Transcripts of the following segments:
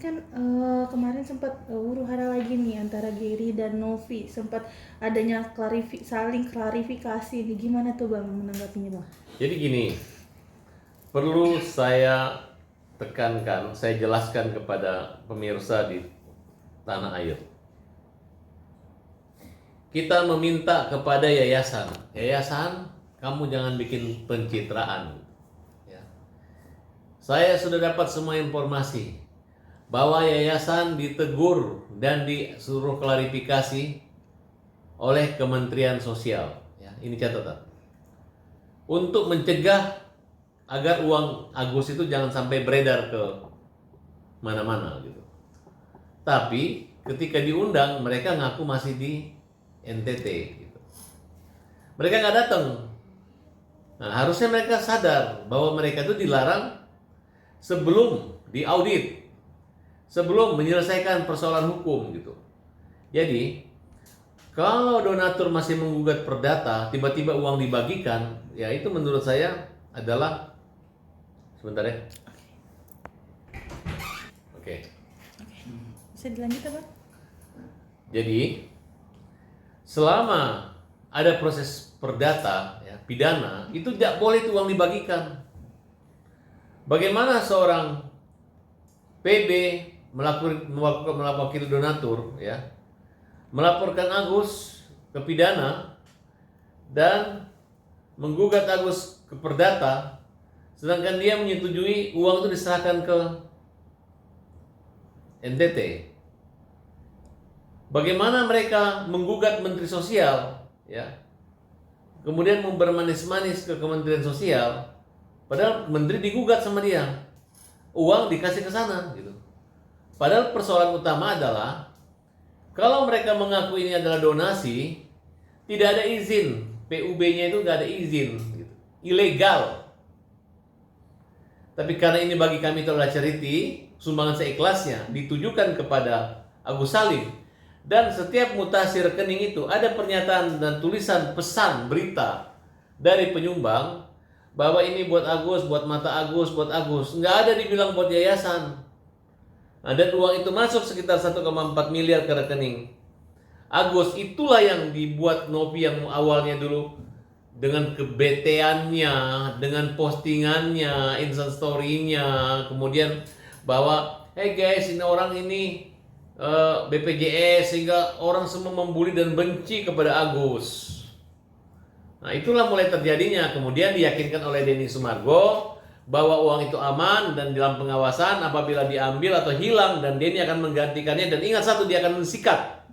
kan kemarin sempat huru hara lagi nih antara Gary dan Novi, sempat adanya saling klarifikasi nih, gimana tuh Bang menanggapinya Bang? Jadi gini, perlu saya tekankan, saya jelaskan kepada pemirsa di tanah air. Kita meminta kepada yayasan, kamu jangan bikin pencitraan. Ya. Saya sudah dapat semua informasi bahwa yayasan ditegur dan disuruh klarifikasi oleh Kementerian Sosial. Ya, ini catatan. Untuk mencegah agar uang Agus itu jangan sampai beredar ke mana-mana gitu. Tapi ketika diundang mereka ngaku masih di NTT gitu. Mereka nggak datang. Nah, harusnya mereka sadar bahwa mereka itu dilarang sebelum diaudit, sebelum menyelesaikan persoalan hukum gitu. Jadi kalau donatur masih menggugat perdata, tiba-tiba uang dibagikan, ya itu menurut saya adalah sebentar ya. Oke. Bisa dilanjut Bang? Jadi selama ada proses perdata, ya, pidana, itu tidak boleh itu uang dibagikan. Bagaimana seorang PB mewakili donatur, ya, melaporkan Agus ke pidana dan menggugat Agus ke perdata, sedangkan dia menyetujui uang itu diserahkan ke NTT. Bagaimana mereka menggugat Menteri Sosial, ya, kemudian bermanis-manis ke Kementerian Sosial, padahal Menteri digugat sama dia, uang dikasih ke sana, gitu. Padahal persoalan utama adalah kalau mereka mengaku ini adalah donasi, tidak ada izin, PUB-nya itu nggak ada izin, gitu. Ilegal. Tapi karena ini bagi kami itu adalah charity, sumbangan seikhlasnya ditujukan kepada Agus Salim. Dan setiap mutasi rekening itu ada pernyataan dan tulisan pesan berita dari penyumbang bahwa ini buat Agus, buat mata Agus, buat Agus. Nggak ada dibilang buat yayasan. Nah, dan uang itu masuk sekitar 1,4 miliar ke rekening Agus. Itulah yang dibuat Novi yang awalnya dulu dengan kebeteannya, dengan postingannya, instastory-nya, kemudian bahwa hey guys, ini orang ini BPJS, sehingga orang semua membuli dan benci kepada Agus. Nah, itulah mulai terjadinya. Kemudian diyakinkan oleh Denny Sumargo bahwa uang itu aman dan dalam pengawasan, apabila diambil atau hilang dan Denny akan menggantikannya, dan ingat satu, dia akan mensikat.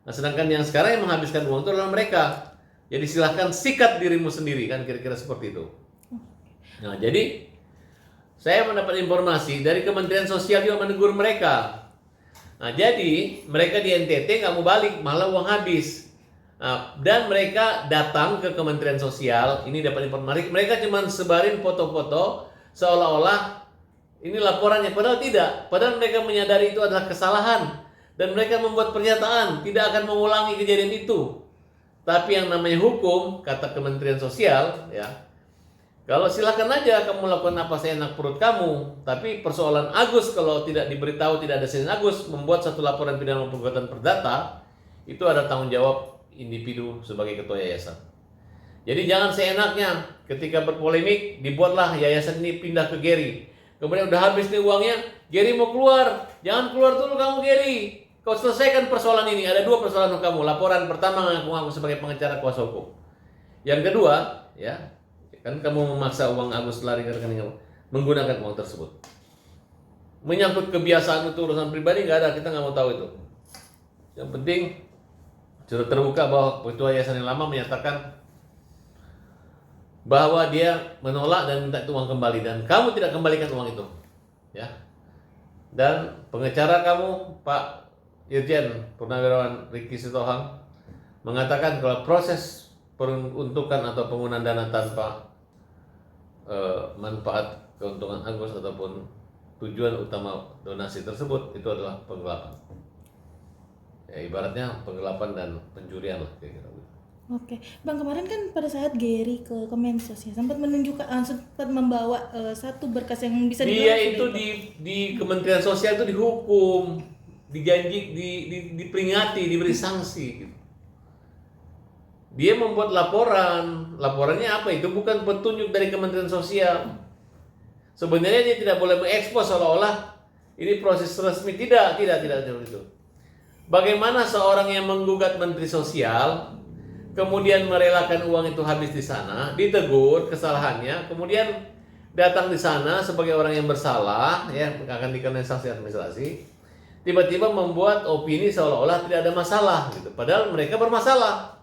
Nah, sedangkan yang sekarang yang menghabiskan uang itu adalah mereka. Jadi silahkan sikat dirimu sendiri, kan kira-kira seperti itu. Nah, jadi saya mendapat informasi dari Kementerian Sosial juga menegur mereka. Nah, jadi mereka di NTT nggak mau balik, malah uang habis. Nah, dan mereka datang ke Kementerian Sosial, ini dapat informasi, mereka cuma sebarin foto-foto seolah-olah ini laporannya, padahal tidak. Padahal mereka menyadari itu adalah kesalahan dan mereka membuat pernyataan tidak akan mengulangi kejadian itu. Tapi yang namanya hukum, kata Kementerian Sosial, ya, kalau silakan aja kamu lakukan apa seenak perut kamu, tapi persoalan Agus kalau tidak diberitahu, tidak ada sinin Agus membuat satu laporan pidana perbuatan perdata, itu ada tanggung jawab individu sebagai ketua yayasan. Jadi jangan seenaknya ketika berpolemik dibuatlah yayasan ini pindah ke Gary. Kemudian udah habis nih uangnya, Gary mau keluar, jangan keluar dulu kamu Gary. Kau selesaikan persoalan ini. Ada dua persoalan kamu. Laporan pertama ngaku sebagai pengacara kuasa hukum. Yang kedua, ya, kan kamu memaksa uang Agus lari ke rekening kamu menggunakan uang tersebut. Menyangkut kebiasaan itu urusan pribadi nggak ada, kita nggak mau tahu itu. Yang penting sudah terbuka bahwa ketua yayasan yang lama menyatakan bahwa dia menolak dan minta itu uang kembali, dan kamu tidak kembalikan uang itu, ya. Dan pengacara kamu Pak Irjen Purnawirawan Ricky Sitohang mengatakan kalau proses peruntukan atau penggunaan dana tanpa manfaat keuntungan Agus ataupun tujuan utama donasi tersebut itu adalah penggelapan. Ya, ibaratnya penggelapan dan pencurian lah kayak gitu. Oke, Bang, kemarin kan pada saat Gary ke Kemensos ya sempat menunjukkan sempat membawa satu berkas yang bisa Dia dibilang itu sudah di Kementerian Sosial itu dihukum, dijanji, diperingati, diberi sanksi gitu. Dia membuat laporan, laporannya apa? Itu bukan petunjuk dari Kementerian Sosial. Sebenarnya dia tidak boleh mengekspos seolah-olah ini proses resmi. Tidak itu. Bagaimana seorang yang menggugat Menteri Sosial, kemudian merelakan uang itu habis di sana, ditegur kesalahannya, kemudian datang di sana sebagai orang yang bersalah, ya akan dikenai sanksi administrasi, tiba-tiba membuat opini seolah-olah tidak ada masalah, gitu. Padahal mereka bermasalah.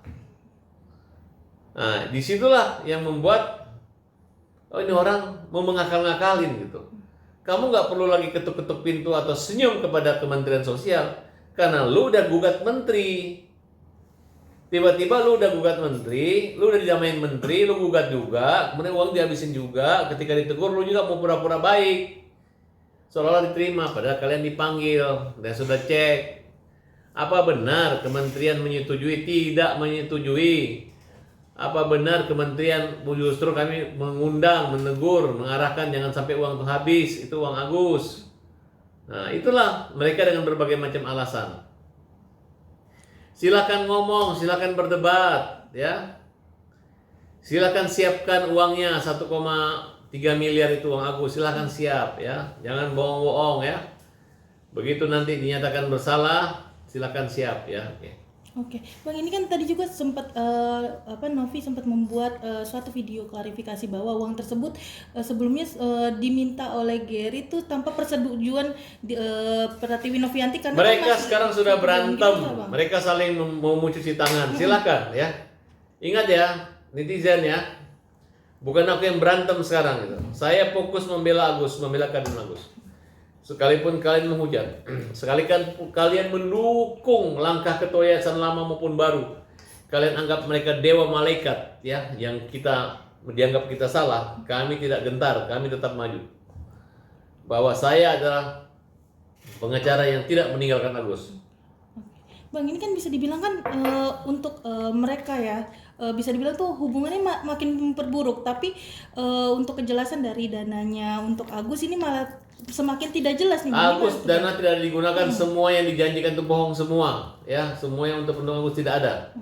Nah, disitulah yang membuat ini orang mau mengakal-ngakalin gitu. Kamu nggak perlu lagi ketuk-ketuk pintu atau senyum kepada Kementerian Sosial karena lu udah gugat menteri. Tiba-tiba lu udah gugat menteri, lu udah dijamain menteri, lu gugat juga, kemudian uang dihabisin juga. Ketika ditegur lu juga mau pura-pura baik, seolah-olah diterima, padahal kalian dipanggil dan sudah cek. Apa benar kementerian menyetujui? Tidak menyetujui. Apa benar kementerian justru kami mengundang, menegur, mengarahkan jangan sampai uang itu habis, itu uang Agus. Nah, itulah mereka dengan berbagai macam alasan. Silakan ngomong, silakan berdebat, ya. Silakan siapkan uangnya 1,3 miliar itu uang Agus, silakan siap ya. Jangan bohong-bohong ya. Begitu nanti dinyatakan bersalah, silakan siap ya. Oke. Oke, Bang, ini kan tadi juga sempat Novi sempat membuat suatu video klarifikasi bahwa uang tersebut sebelumnya diminta oleh Gary itu tanpa persetujuan Pratiwi Novianti karena kan Mereka masih sekarang sudah berantem, gitu, Bang. mereka saling mau mencuci tangan. Silakan ya. Ingat ya, netizen ya. Bukan aku yang berantem sekarang gitu. Saya fokus membela Agus, membela Kadin Agus. Sekalipun kalian menghujat, sekalikan kalian mendukung langkah Ketua Yayasan lama maupun baru, kalian anggap mereka dewa malaikat ya, yang kita dianggap kita salah, kami tidak gentar, kami tetap maju. Bahwa saya adalah pengacara yang tidak meninggalkan Agus. Bang, ini kan bisa dibilang kan untuk mereka ya bisa dibilang tuh hubungannya makin memperburuk, tapi untuk kejelasan dari dananya untuk Agus ini malah semakin tidak jelas nih. Agus dana tidak digunakan, semua yang dijanjikan itu bohong semua ya, semua yang untuk pendukung Agus tidak ada.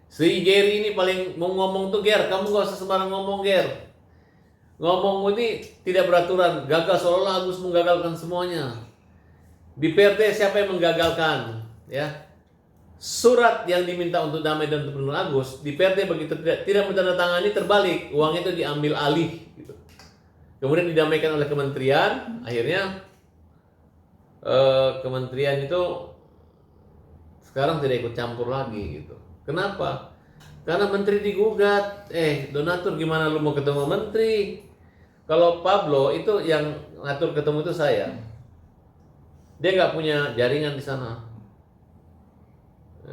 Si Gary ini paling mau ngomong tuh, Ger, kamu gak usah sembarang ngomong, Ger. Ngomong ini tidak beraturan, gagal seolah Agus menggagalkan semuanya. Di PRT siapa yang menggagalkan ya? Surat yang diminta untuk damai dan untuk pendukung Agus di PRT begitu tidak menandatangani, terbalik uang itu diambil alih gitu. Kemudian didamaikan oleh kementerian, akhirnya kementerian itu sekarang tidak ikut campur lagi gitu. Kenapa? Karena menteri digugat. Donatur gimana lu mau ketemu menteri? Kalau Pablo itu yang ngatur ketemu itu saya. Dia nggak punya jaringan di sana.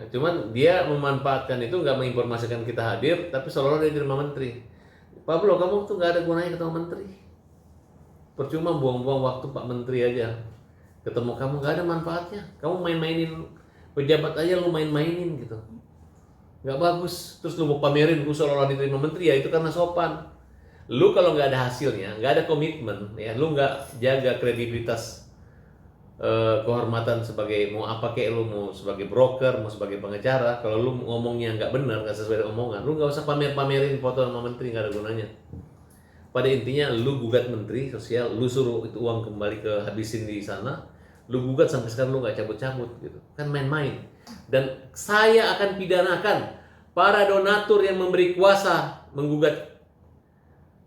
Cuman dia memanfaatkan itu, nggak menginformasikan kita hadir, tapi seolah-olah dia terima menteri. Pablo, kamu tuh nggak ada gunanya ketemu menteri. Percuma buang-buang waktu Pak Menteri aja. Ketemu kamu nggak ada manfaatnya. Kamu main-mainin pejabat aja, lu main-mainin gitu. Nggak bagus. Terus lu mau pamerin lu seolah-olah diterima menteri, ya itu karena sopan. Lu kalau nggak ada hasilnya, nggak ada komitmen, ya lu nggak jaga kredibilitas, kehormatan sebagai mau apa kayak lu mau sebagai broker, mau sebagai pengacara, kalau lu ngomongnya nggak benar, nggak sesuai dengan omongan, lu nggak usah pamerin foto sama menteri, nggak ada gunanya. Pada intinya lu gugat menteri sosial, lu suruh itu uang kembali ke habisin di sana, lu gugat sampai sekarang lu nggak cabut-cabut gitu, kan main-main. Dan saya akan pidanakan para donatur yang memberi kuasa menggugat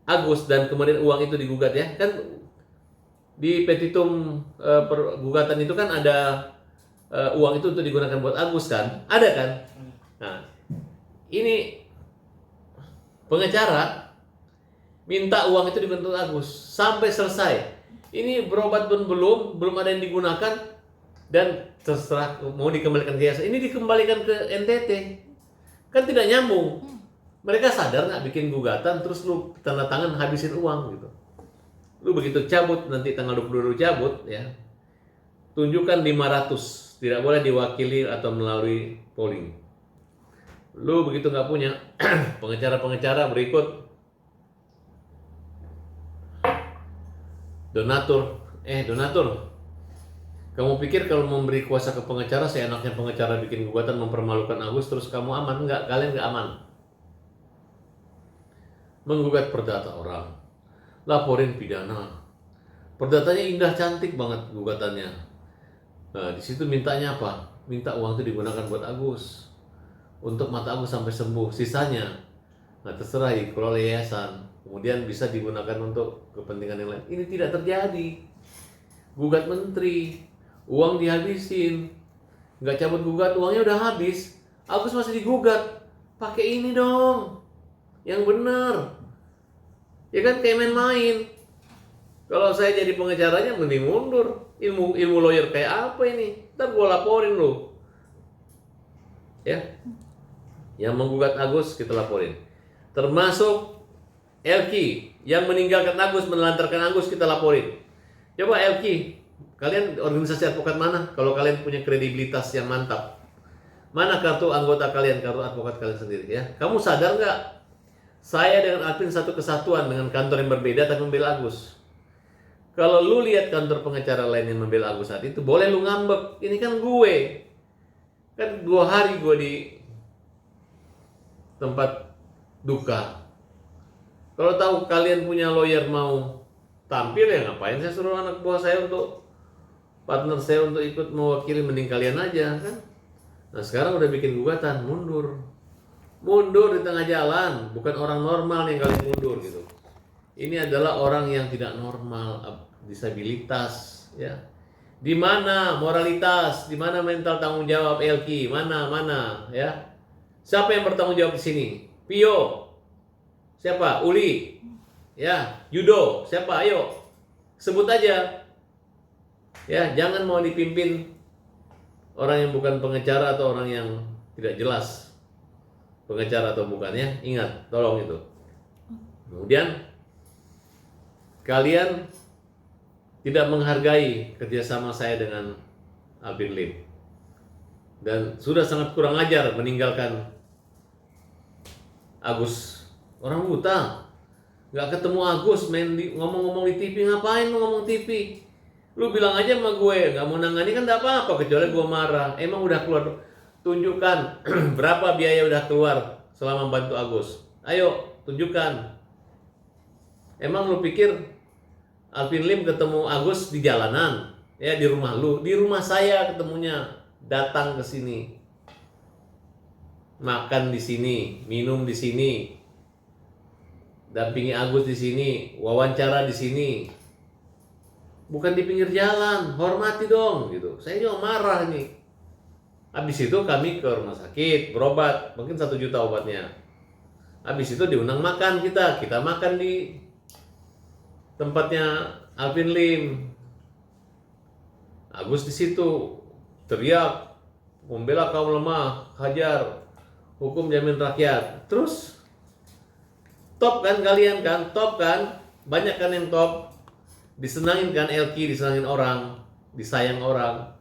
Agus dan kemudian uang itu digugat ya, kan di petitum pergugatan itu kan ada uang itu untuk digunakan buat Agus kan, ada kan? Nah, ini pengacara minta uang itu digunakan Agus sampai selesai. Ini berobat pun belum ada yang digunakan dan terserah mau dikembalikan ke yayasan. Ini dikembalikan ke NTT, kan tidak nyambung. Mereka sadar nggak bikin gugatan terus lu tanda tangan habisin uang gitu. Lu begitu cabut nanti tanggal 22 cabut ya, tunjukkan 500, tidak boleh diwakili atau melalui polling. Lu begitu nggak punya pengacara-pengacara berikut, donatur. Donatur, kamu pikir kalau memberi kuasa ke pengacara, seenaknya pengacara bikin gugatan mempermalukan Agus terus kamu aman? Enggak, kalian nggak aman. Menggugat perdata orang, laporin pidana. Perdatanya indah, cantik banget gugatannya. Nah, di situ mintanya apa? Minta uang itu digunakan buat Agus, untuk mata Agus sampai sembuh. Sisanya, nah terserah dikelola yayasan. Kemudian bisa digunakan untuk kepentingan yang lain. Ini tidak terjadi. Gugat menteri, uang dihabisin, nggak cabut gugat, uangnya udah habis. Agus masih digugat. Pakai ini dong, yang bener. Ya kan kayak main-main. Kalau saya jadi pengacaranya mending mundur. Ilmu lawyer kayak apa ini? Ntar gue laporin lo. Ya, yang menggugat Agus kita laporin. Termasuk Elki yang meninggalkan Agus, menelantarkan Agus, kita laporin. Coba Elki, kalian organisasi advokat mana? Kalau kalian punya kredibilitas yang mantap, mana kartu anggota kalian, kartu advokat kalian sendiri ya? Kamu sadar nggak? Saya dengan Alvin satu kesatuan dengan kantor yang berbeda tapi membela Agus. Kalau lu lihat kantor pengacara lain yang membela Agus saat itu, boleh lu ngambek. Ini kan gue. Kan 2 hari gue di tempat duka. Kalau tahu kalian punya lawyer mau tampil, ya ngapain saya suruh anak buah saya untuk partner saya untuk ikut mewakili, mending kalian aja kan. Nah sekarang udah bikin gugatan, mundur di tengah jalan. Bukan orang normal yang kalian mundur gitu. Ini adalah orang yang tidak normal, disabilitas ya. Di mana moralitas, di mana mental tanggung jawab Elki, mana ya. Siapa yang bertanggung jawab di sini? Pio, siapa? Uli, ya. Yudo, siapa? Ayo, sebut aja. Ya, jangan mau dipimpin orang yang bukan pengacara atau orang yang tidak jelas pengacara atau bukan ya. Ingat, tolong itu. Kemudian kalian tidak menghargai kerjasama saya dengan Alvin Lim, dan sudah sangat kurang ajar meninggalkan Agus. Orang buta, nggak ketemu Agus, ngomong-ngomong di TV. Ngapain lu ngomong TV? Lu bilang aja sama gue, nggak mau nangani kan nggak apa-apa, kecuali gue marah. Emang udah keluar, tunjukkan berapa biaya udah keluar selama bantu Agus. Ayo, tunjukkan. Emang lu pikir Alvin Lim ketemu Agus di jalanan? Ya di rumah lu, di rumah saya ketemunya. Datang ke sini, makan di sini, minum di sini, dampingi Agus di sini, wawancara di sini. Bukan di pinggir jalan, hormati dong gitu. Saya juga marah nih. Habis itu kami ke rumah sakit, berobat, mungkin 1 juta obatnya. Habis itu diundang makan kita makan di tempatnya Alvin Lim. Agus di situ teriak, membela kaum lemah, hajar, hukum jamin rakyat. Terus top kan kalian kan, top kan, banyak kan yang top. Disenangin kan Elki, disenangin orang, disayang orang,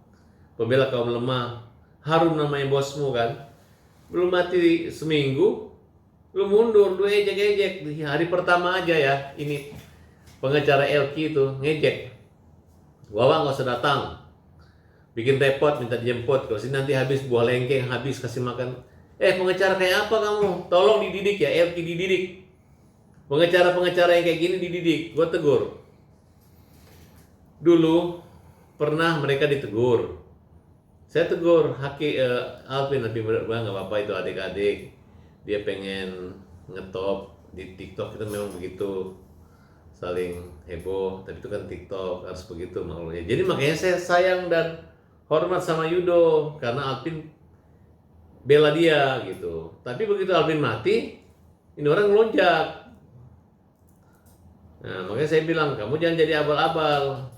pembela kaum lemah, harum namanya bosmu kan. Belum mati seminggu, lu mundur, lu ejek-ejek. Di hari pertama aja ya, ini pengacara Elki itu ngejek. Wawa nggak usah datang, bikin repot, minta dijemput. Kalau sini nanti habis buah lengkeng, habis kasih makan. Pengacara kayak apa kamu? Tolong dididik ya, Elki dididik. Pengacara-pengacara yang kayak gini dididik. Gue tegur. Dulu pernah mereka ditegur. Saya tegur Alvin, lebih bener banget, nggak apa-apa itu adik-adik. Dia pengen ngetop di TikTok, itu memang begitu, saling heboh. Tapi itu kan TikTok, harus begitu makhluknya. Jadi makanya saya sayang dan hormat sama Yudo, karena Alvin bela dia gitu. Tapi begitu Alvin mati, ini orang ngelonjak. Nah makanya saya bilang, kamu jangan jadi abal-abal,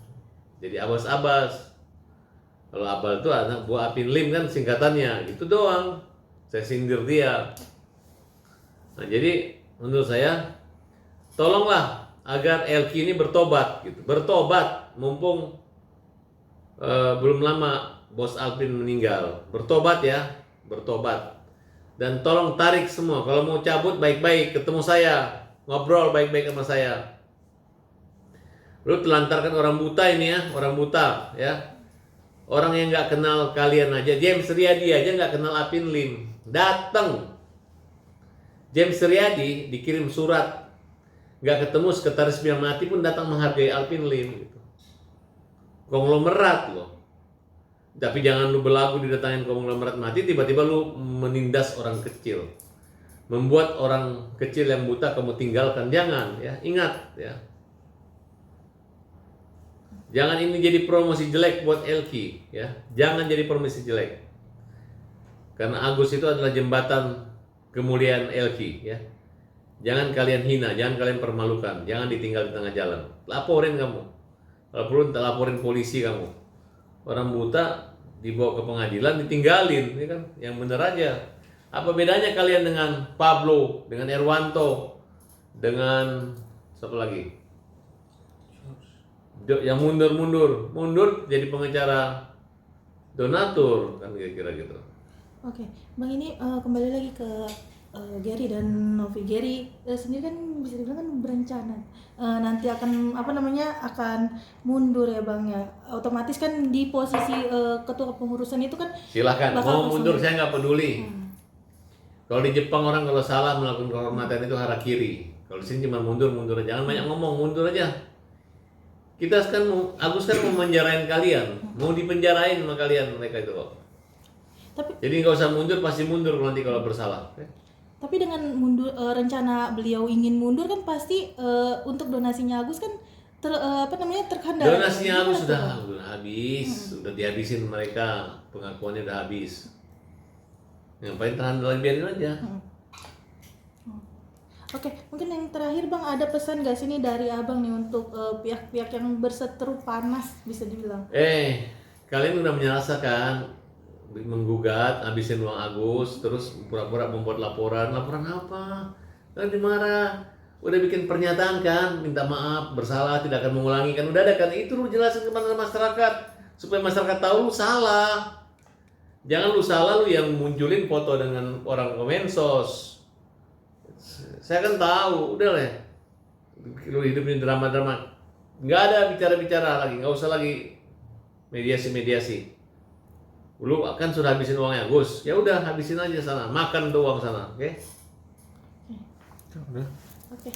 jadi abas-abas. Kalau abal itu anak buah Alvin Lim kan singkatannya, gitu doang. Saya sindir dia. Nah jadi menurut saya, tolonglah agar Elki ini bertobat gitu. Bertobat, mumpung belum lama bos Alvin meninggal. Bertobat ya, bertobat. Dan tolong tarik semua. Kalau mau cabut baik-baik, ketemu saya, ngobrol baik-baik sama saya. Lu telantarkan orang buta ini ya, orang buta ya. Orang yang nggak kenal kalian aja, James Riyadi aja nggak kenal Apin Lim. Datang. James Riyadi dikirim surat, nggak ketemu sekretaris biar mati pun datang menghargai Alvin Lim gitu. Konglomerat loh. Tapi jangan lu belagu didatangin konglomerat mati, tiba-tiba lu menindas orang kecil, membuat orang kecil yang buta kamu tinggalkan. Jangan ya, ingat ya. Jangan ini jadi promosi jelek buat Elki ya. Jangan jadi promosi jelek. Karena Agus itu adalah jembatan kemuliaan Elki ya. Jangan kalian hina, jangan kalian permalukan, jangan ditinggal di tengah jalan. Laporin kamu. Kalau perlu laporin polisi kamu. Orang buta dibawa ke pengadilan ditinggalin, ya kan? Yang bener aja. Apa bedanya kalian dengan Pablo, dengan Erwanto, dengan siapa lagi? Yang mundur jadi pengacara donatur kan kira-kira gitu. Oke, Bang, ini kembali lagi ke Gary dan Novi. Gary sendiri kan bisa dibilang kan berencana nanti akan akan mundur ya Bang ya. Otomatis kan di posisi ketua pengurusan itu kan silahkan bakal mau mundur, kosong. saya nggak peduli. Kalau di Jepang orang kalau salah melakukan kehormatan itu harakiri. Kalau di sini cuma mundur aja, jangan banyak ngomong, mundur aja. Kita kan Agus kan mau menjarain kalian, mau dipenjarain sama kalian mereka itu kok. Jadi nggak usah mundur, pasti mundur nanti kalau bersalah. Tapi dengan mundur rencana beliau ingin mundur kan pasti untuk donasinya Agus kan terkendala. Donasinya Agus sudah habis, sudah dihabisin mereka, pengakuannya udah habis. Ngapain tahan dalam, biarin aja. Oke, mungkin yang terakhir Bang, ada pesan gak sih nih dari Abang nih untuk pihak-pihak yang berseteru panas bisa dibilang? Kalian udah menyelesaikan menggugat, habisin uang Agus, terus pura-pura membuat laporan apa? Kan dimarah, udah bikin pernyataan kan, minta maaf, bersalah, tidak akan mengulangi kan, udah ada kan, itu lu jelasin kepada masyarakat supaya masyarakat tahu lu salah. Jangan lu salah lu yang munculin foto dengan orang Kemensos. Saya kan tahu, udah lah, lu hidupin drama-drama, nggak ada bicara-bicara lagi, nggak usah lagi mediasi. Lu kan sudah habisin uangnya Gus, ya udah habisin aja sana, makan tuh uang sana, oke? Oke.